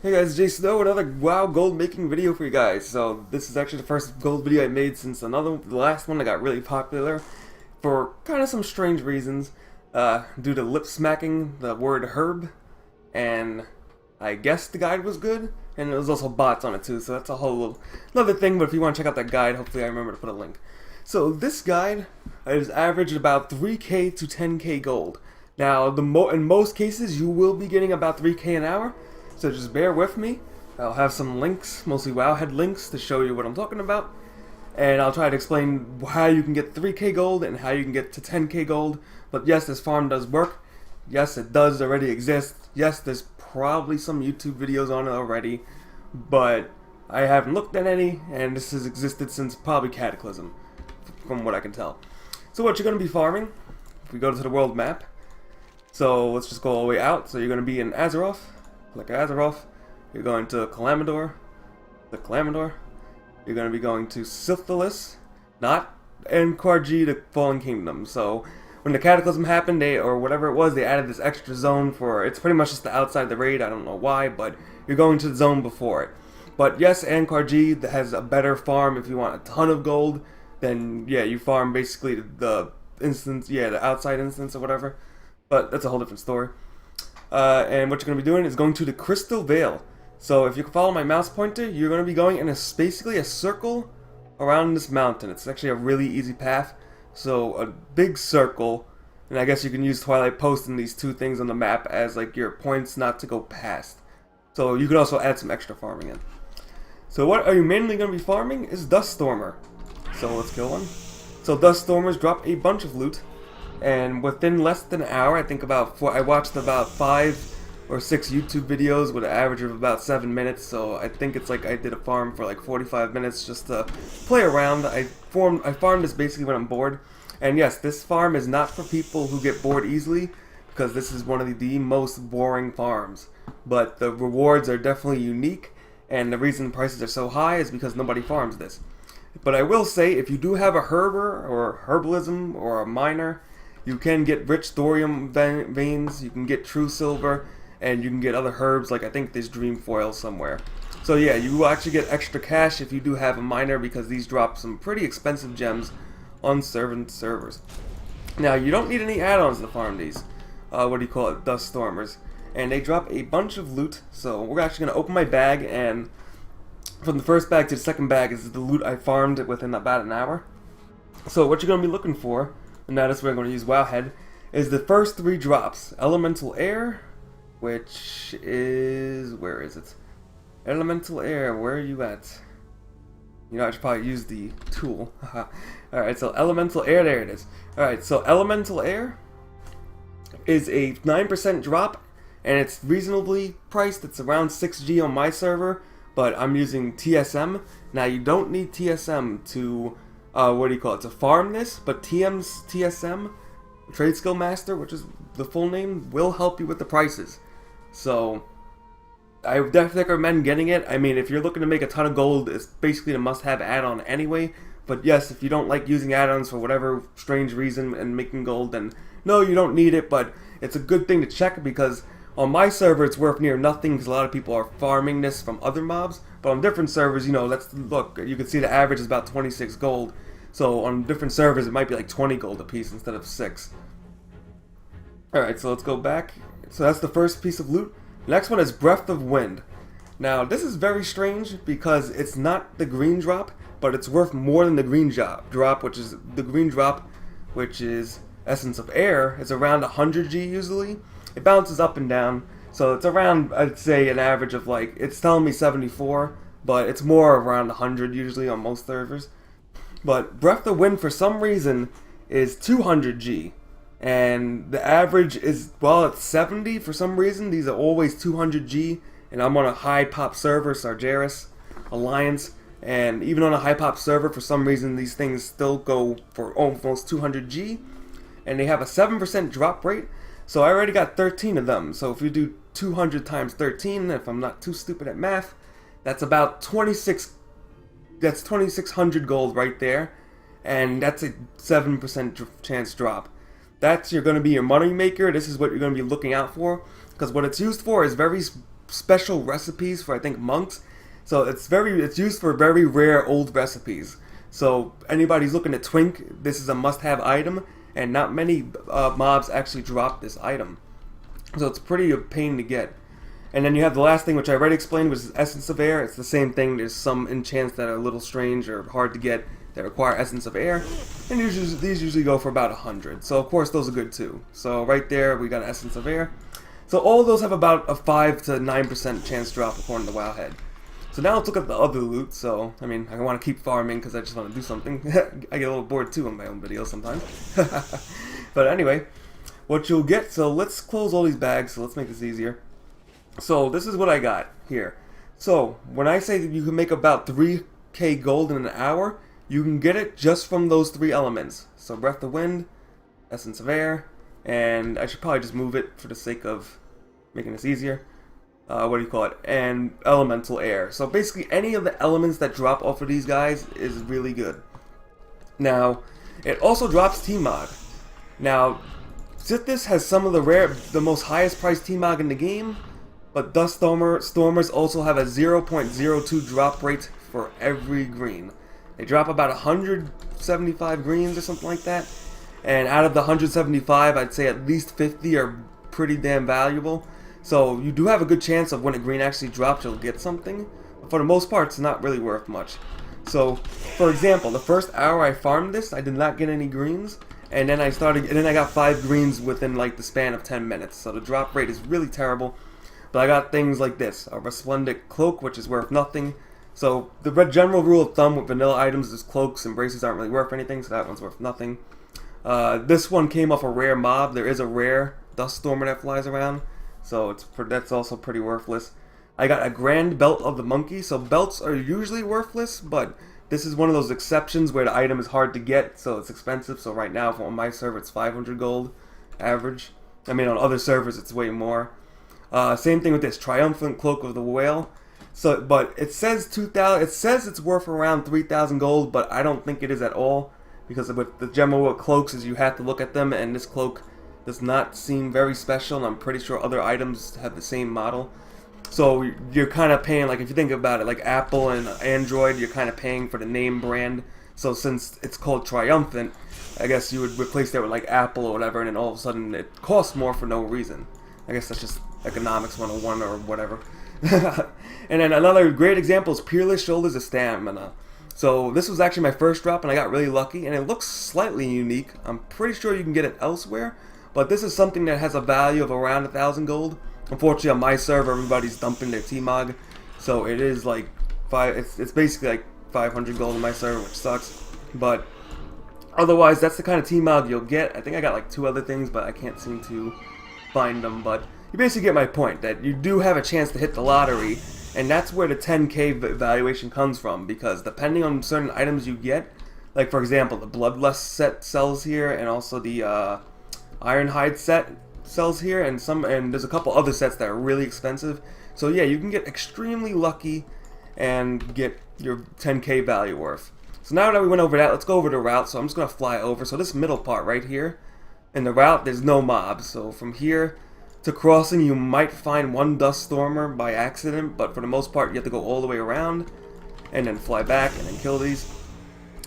Hey guys, Jsnow, another WoW gold making video for you guys. So this is actually the first gold video I made since the last one that got really popular for kind of some strange reasons, due to lip smacking the word herb, and I guess the guide was good, and there was also bots on it too, so that's a whole another thing. But if you want to check out that guide, hopefully I remember to put a link. So this guide is averaged about 3k to 10k gold. Now in most cases you will be getting about 3k an hour. So just bear with me. I'll have some links, mostly Wowhead links, to show you what I'm talking about. And I'll try to explain how you can get 3k gold and how you can get to 10k gold. But yes, this farm does work. Yes, it does already exist. Yes, there's probably some YouTube videos on it already. But I haven't looked at any, and this has existed since probably Cataclysm, from what I can tell. So what you're going to be farming, if we go to the world map. So let's just go all the way out. So you're going to be in Azeroth. Click Azeroth, you're going to Calamidor, you're going to be going to Sithilus, not NKRG, the Fallen Kingdom. So when the Cataclysm happened, or whatever it was, they added this extra zone for, it's pretty much just the outside the raid, I don't know why, but you're going to the zone before it. But yes, NKRG has a better farm if you want a ton of gold, then yeah, you farm basically the instance, yeah, the outside instance or whatever, but that's a whole different story. And what you're going to be doing is going to the Crystal Vale. So if you can follow my mouse pointer, you're going to be going in basically a circle around this mountain. It's actually a really easy path. So a big circle, and I guess you can use Twilight Post and these two things on the map as like your points not to go past. So you can also add some extra farming in. So what are you mainly going to be farming is Duststormer. So let's kill one. So Duststormers drop a bunch of loot. And within less than an hour, I think I watched about 5 or 6 YouTube videos with an average of about 7 minutes. So I think it's like I did a farm for like 45 minutes just to play around. I farmed this basically when I'm bored. And yes, this farm is not for people who get bored easily, because this is one of the most boring farms. But the rewards are definitely unique, and the reason the prices are so high is because nobody farms this. But I will say, if you do have a herber or herbalism or a miner, you can get rich thorium veins, you can get true silver, and you can get other herbs, like I think there's dream foil somewhere. So yeah, you will actually get extra cash if you do have a miner, because these drop some pretty expensive gems on servers. Now, you don't need any add-ons to farm these, Duststormers. And they drop a bunch of loot, so we're actually going to open my bag, and from the first bag to the second bag is the loot I farmed within about an hour. So what you're going to be looking for, and that is where I'm going to use Wowhead, is the first 3 drops. Elemental Air, which is... where is it? Elemental Air, where are you at? You know, I should probably use the tool. Alright, so Elemental Air, there it is. Alright, so Elemental Air is a 9% drop, and it's reasonably priced. It's around 6G on my server, but I'm using TSM. Now, you don't need TSM to... to farm this, but TSM, Trade Skill Master, which is the full name, will help you with the prices. So, I would definitely recommend getting it. I mean, if you're looking to make a ton of gold, it's basically a must-have add-on anyway. But yes, if you don't like using add-ons for whatever strange reason and making gold, then no, you don't need it, but it's a good thing to check, because on my server it's worth near nothing, because a lot of people are farming this from other mobs. But on different servers, you know, look, you can see the average is about 26 gold. So on different servers, it might be like 20 gold a piece instead of 6. Alright, so let's go back. So that's the first piece of loot. The next one is Breath of Wind. Now, this is very strange because it's not the green drop, but it's worth more than the green drop, which is the green drop, which is Essence of Air. It's around 100G usually. It bounces up and down. So it's around, I'd say, an average of like, it's telling me 74, but it's more around 100 usually on most servers. But Breath of Wind, for some reason, is 200G. And the average is, well, it's 70 for some reason. These are always 200G. And I'm on a high pop server, Sargeras Alliance. And even on a high pop server, for some reason, these things still go for almost 200G. And they have a 7% drop rate. So I already got 13 of them. So if you do 200 times 13, if I'm not too stupid at math, that's about 2,600 gold right there, and that's a 7% chance drop. That's going to be your money maker. This is what you're going to be looking out for, because what it's used for is very special recipes for, I think, monks. So it's used for very rare old recipes. So anybody's looking at Twink, this is a must-have item, and not many mobs actually drop this item. So it's pretty a pain to get. And then you have the last thing, which I already explained, which is Essence of Air. It's the same thing. There's some enchants that are a little strange or hard to get that require Essence of Air. And these usually go for about 100. So of course those are good too. So right there we got Essence of Air. So all of those have about a 5 to 9% chance drop according to Wowhead. So now let's look at the other loot. So, I mean, I want to keep farming because I just want to do something. I get a little bored too on my own videos sometimes. But anyway, what you'll get, so let's close all these bags, so let's make this easier. So this is what I got here. So when I say that you can make about 3k gold in an hour, you can get it just from those 3 elements. So Breath of Wind, Essence of Air, and I should probably just move it for the sake of making this easier. What do you call it? And Elemental Air. So basically any of the elements that drop off of these guys is really good. Now, it also drops T-Mod. Now, Sithis has some of the most highest priced T-Mod in the game, but Dust Stormers also have a 0.02 drop rate for every green. They drop about 175 greens or something like that. And out of the 175, I'd say at least 50 are pretty damn valuable. So you do have a good chance of when a green actually drops, you'll get something. But for the most part, it's not really worth much. So, for example, the first hour I farmed this, I did not get any greens. And then I got 5 greens within like the span of 10 minutes. So the drop rate is really terrible. But I got things like this, a Resplendent Cloak, which is worth nothing. So the general rule of thumb with vanilla items is cloaks and braces aren't really worth anything, so that one's worth nothing. This one came off a rare mob. There is a rare Dust Stormer that flies around, so that's also pretty worthless. I got a Grand Belt of the Monkey. So belts are usually worthless, but this is one of those exceptions where the item is hard to get, so it's expensive. So right now, on my server, it's 500 gold average. I mean, on other servers, it's way more. Same thing with this Triumphant Cloak of the Whale. So, but it says 2,000. It says it's worth around 3,000 gold, but I don't think it is at all, because with the general rule of cloaks is you have to look at them, and this cloak does not seem very special, and I'm pretty sure other items have the same model. So you're kind of paying, like if you think about it, like Apple and Android, you're kind of paying for the name brand. So since it's called Triumphant, I guess you would replace that with like Apple or whatever, and then all of a sudden it costs more for no reason. I guess that's just economics 101 or whatever. And then another great example is Peerless Shoulders of Stamina. So this was actually my first drop and I got really lucky, and it looks slightly unique. I'm pretty sure you can get it elsewhere, but this is something that has a value of around 1,000 gold. Unfortunately on my server everybody's dumping their T-Mog, so it is like it's basically like 500 gold on my server, which sucks. But otherwise that's the kind of T-Mog you'll get. I think I got like 2 other things, but I can't seem to find them. But you basically get my point, that you do have a chance to hit the lottery, and that's where the 10k valuation comes from, because depending on certain items you get, like for example the Bloodlust set sells here, and also the Ironhide set sells here, and there's a couple other sets that are really expensive. So yeah, you can get extremely lucky and get your 10k value worth. So now that we went over that, let's go over the route. So I'm just going to fly over. So this middle part right here, in the route, there's no mobs. So from here to crossing, you might find 1 Dust Stormer by accident, but for the most part, you have to go all the way around and then fly back and then kill these.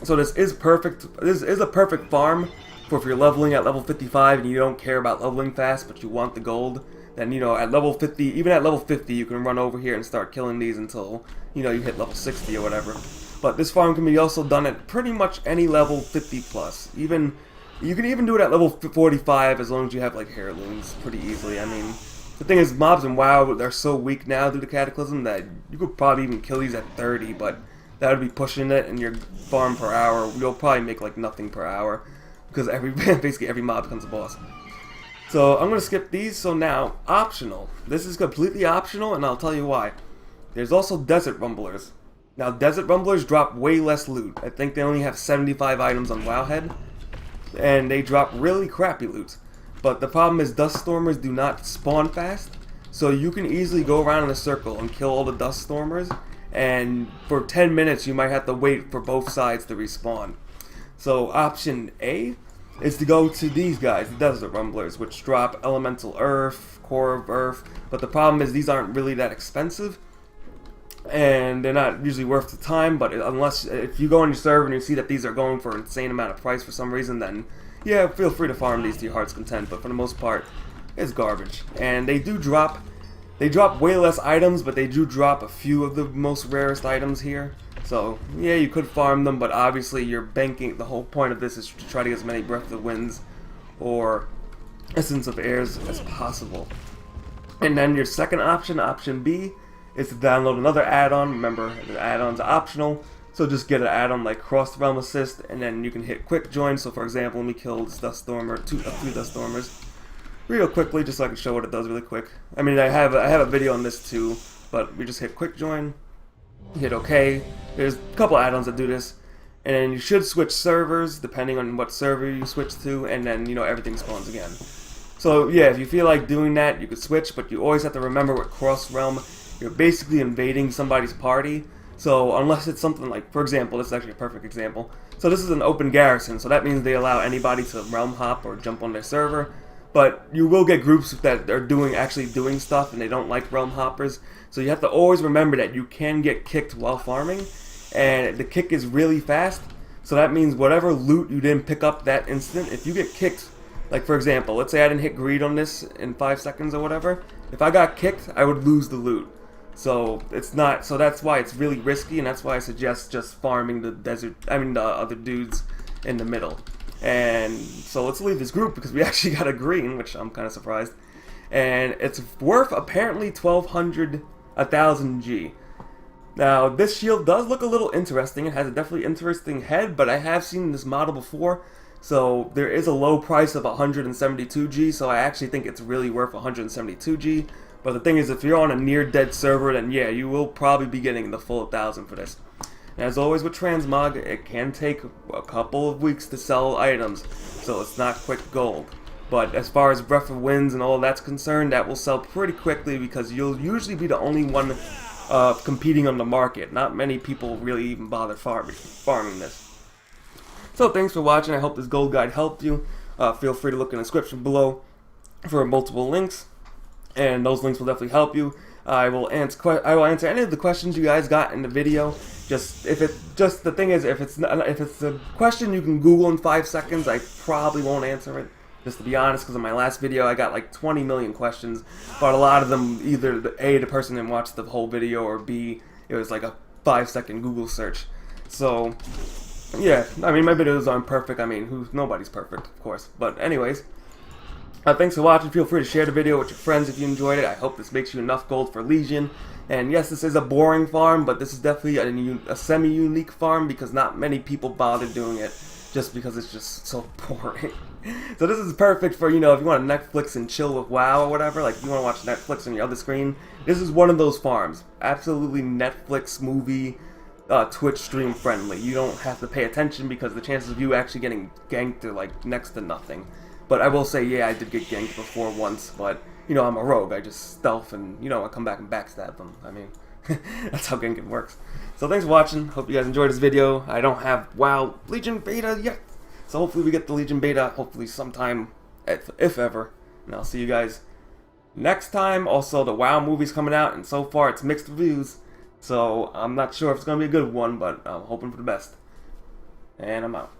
So this is perfect. This is a perfect farm for if you're leveling at level 55 and you don't care about leveling fast, but you want the gold. Then, you know, at level 50, even at level 50, you can run over here and start killing these until, you know, you hit level 60 or whatever. But this farm can be also done at pretty much any level 50 plus. Even you can even do it at level 45 as long as you have like heirlooms pretty easily. I mean, the thing is, mobs in WoW, they're so weak now due to Cataclysm that you could probably even kill these at 30, but that would be pushing it, and your farm per hour, you'll probably make like nothing per hour, because basically every mob becomes a boss. So I'm going to skip these. So now, optional. This is completely optional, and I'll tell you why. There's also Desert Rumblers. Now, Desert Rumblers drop way less loot. I think they only have 75 items on Wowhead, and they drop really crappy loot. But the problem is Dust Stormers do not spawn fast, so you can easily go around in a circle and kill all the Dust Stormers, and for 10 minutes you might have to wait for both sides to respawn. So option A is to go to these guys, the Desert Rumblers, which drop Elemental Earth, core of earth, but the problem is these aren't really that expensive, and they're not usually worth the time. But unless if you go on your server and you see that these are going for an insane amount of price for some reason, then yeah, feel free to farm these to your heart's content. But for the most part, it's garbage. And they drop way less items, but they do drop a few of the most rarest items here. So yeah, you could farm them, but obviously you're banking. The whole point of this is to try to get as many Breath of the Winds or Essence of Airs as possible. And then your second option, option B, is to download another add-on. Remember, the add-ons are optional, so just get an add-on like Cross Realm Assist, and then you can hit Quick Join. So for example, let me kill this Duststormer, two Duststormers, real quickly, just so I can show what it does really quick. I mean, I have a video on this too, but we just hit Quick Join, hit OK. There's a couple add-ons that do this, and then you should switch servers depending on what server you switch to, and then everything spawns again. So yeah, if you feel like doing that, you could switch, but you always have to remember with Cross Realm, you're basically invading somebody's party. So unless it's something like, for example, this is actually a perfect example. So this is an open garrison, so that means they allow anybody to realm hop or jump on their server. But you will get groups that are actually doing stuff and they don't like realm hoppers. So you have to always remember that you can get kicked while farming, and the kick is really fast. So that means whatever loot you didn't pick up that instant, if you get kicked, like for example, let's say I didn't hit greed on this in 5 seconds or whatever, if I got kicked, I would lose the loot. So it's not. So that's why it's really risky, and that's why I suggest just farming the other dudes in the middle. And so let's leave this group because we actually got a green, which I'm kind of surprised, and it's worth apparently 1,000 G. Now this shield does look a little interesting. It has a definitely interesting head, but I have seen this model before. So there is a low price of 172 G, so I actually think it's really worth 172 G. But the thing is, if you're on a near-dead server, then yeah, you will probably be getting the full 1,000 for this. And as always with Transmog, it can take a couple of weeks to sell items, so it's not quick gold. But as far as Breath of Winds and all that's concerned, that will sell pretty quickly because you'll usually be the only one competing on the market. Not many people really even bother farming this. So thanks for watching. I hope this gold guide helped you. Feel free to look in the description below for multiple links, and those links will definitely help you. I will answer any of the questions you guys got in the video. The thing is, if it's a question you can Google in 5 seconds, I probably won't answer it. Just to be honest, because in my last video I got like 20 million questions, but a lot of them either A, the person didn't watch the whole video, or B, it was like a 5-second Google search. So yeah, I mean, my videos aren't perfect. I mean, nobody's perfect, of course. But anyways, thanks for watching. Feel free to share the video with your friends if you enjoyed it. I hope this makes you enough gold for Legion. And yes, this is a boring farm, but this is definitely a semi-unique farm because not many people bother doing it just because it's just so boring. So this is perfect for, if you want to Netflix and chill with WoW or whatever, like you want to watch Netflix on your other screen. This is one of those farms. Absolutely Netflix movie, Twitch stream friendly. You don't have to pay attention because the chances of you actually getting ganked are like next to nothing. But I will say, yeah, I did get ganked before once, but, I'm a rogue. I just stealth and, I come back and backstab them. I mean, that's how ganking works. So thanks for watching. Hope you guys enjoyed this video. I don't have WoW Legion Beta yet, so hopefully we get the Legion Beta, hopefully sometime, if ever. And I'll see you guys next time. Also, the WoW movie's coming out, and so far it's mixed reviews, so I'm not sure if it's going to be a good one, but I'm hoping for the best. And I'm out.